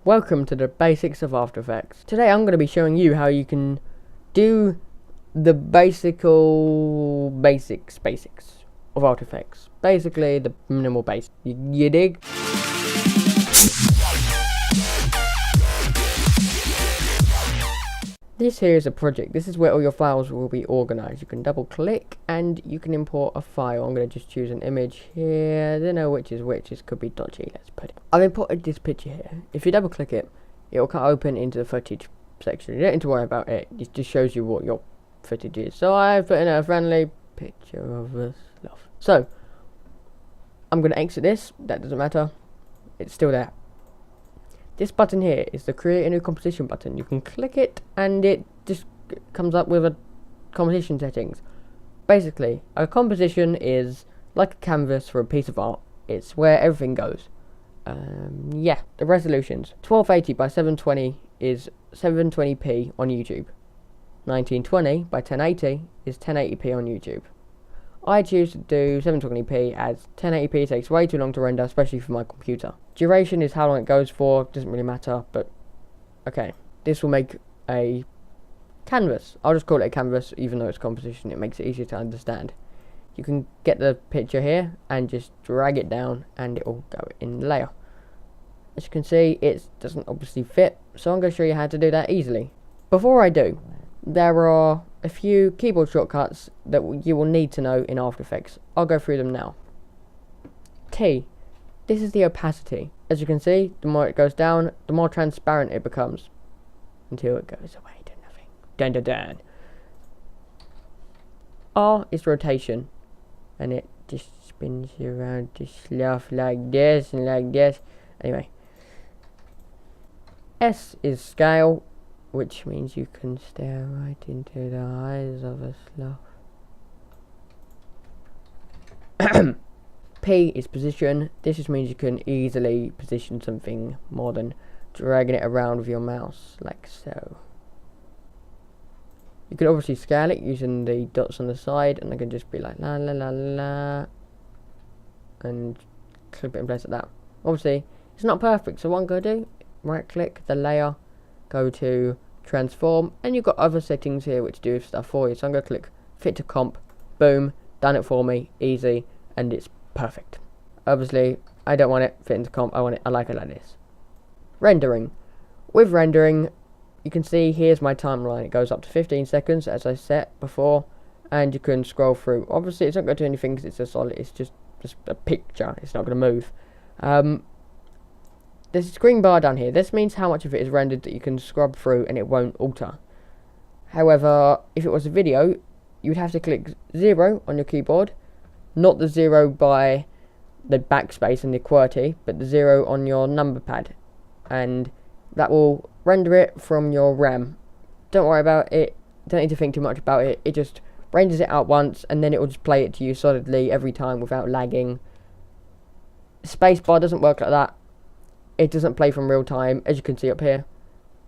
Welcome to the basics of After Effects. Today I'm going to be showing you how you can do the basics of After Effects. Basically the minimal base. You dig? This here is a project. This is where all your files will be organized. You can double click and you can import a file. I'm going to just choose an image here. I don't know which is which. This could be dodgy. Let's put it. I've imported this picture here. If you double click it, it will open into the footage section. You don't need to worry about it. It just shows you what your footage is. So I've put in a friendly picture of us love. So I'm going to exit this. That doesn't matter. It's still there. This button here is the create a new composition button. You can click it and it just comes up with a composition settings. Basically, a composition is like a canvas for a piece of art. It's where everything goes. Yeah, the resolutions. 1280 by 720 is 720p on YouTube. 1920 by 1080 is 1080p on YouTube. I choose to do 720p as 1080p takes way too long to render, especially for my computer. Duration is how long it goes for, doesn't really matter, but okay. This will make a canvas. I'll just call it a canvas, even though it's composition, it makes it easier to understand. You can get the picture here and just drag it down and it will go in layer. As you can see, it doesn't obviously fit, so I'm going to show you how to do that easily. Before I do, there are a few keyboard shortcuts that you will need to know in After Effects. I'll go through them now. T. This is the opacity. As you can see, the more it goes down, the more transparent it becomes. Until it goes away to nothing. Dun dun dun. R is rotation. And it just spins around the stuff like this and like this. Anyway. S is scale, which means you can stare right into the eyes of a sloth. P is position. This just means you can easily position something more than dragging it around with your mouse, like so. You can obviously scale it using the dots on the side, and I can just be like la la la la, and clip it in place like that. Obviously, it's not perfect, so what I'm going to do, right click the layer, go to transform, and you've got other settings here which do stuff for you. So I'm going to click fit to comp, boom, done it for me, easy, and it's perfect. Obviously, I don't want it fit into comp, I like it like this. Rendering. With rendering, you can see here's my timeline. It goes up to 15 seconds as I set before, and you can scroll through. Obviously, it's not going to do anything because it's a solid, it's just a picture, it's not going to move. There's a green bar down here. This means how much of it is rendered that you can scrub through and it won't alter. However, if it was a video, you would have to click 0 on your keyboard, not the 0 by the backspace and the QWERTY, but the 0 on your number pad, and that will render it from your RAM. Don't worry about it, don't need to think too much about it, it just renders it out once and then it will just play it to you solidly every time without lagging. Spacebar doesn't work like that. It doesn't play from real time. As you can see up here,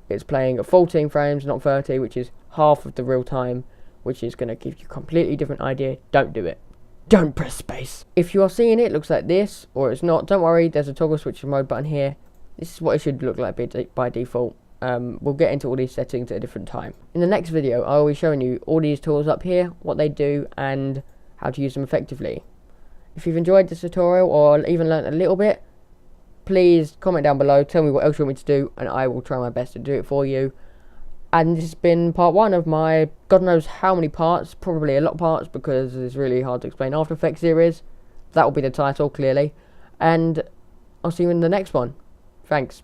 it's playing at 14 frames, not 30, which is half of the real time, which is going to give you a completely different idea. Don't do it. Don't press space. If you are seeing it looks like this, or it's not, don't worry, there's a toggle switch mode button here. This is what it should look like by default. We'll get into all these settings at a different time. In the next video, I will be showing you all these tools up here, what they do, and how to use them effectively. If you've enjoyed this tutorial, or even learnt a little bit, please comment down below, tell me what else you want me to do, and I will try my best to do it for you. And this has been part 1 of my God knows how many parts, probably a lot of parts, because it's really hard to explain After Effects series. That will be the title, clearly. And I'll see you in the next one. Thanks.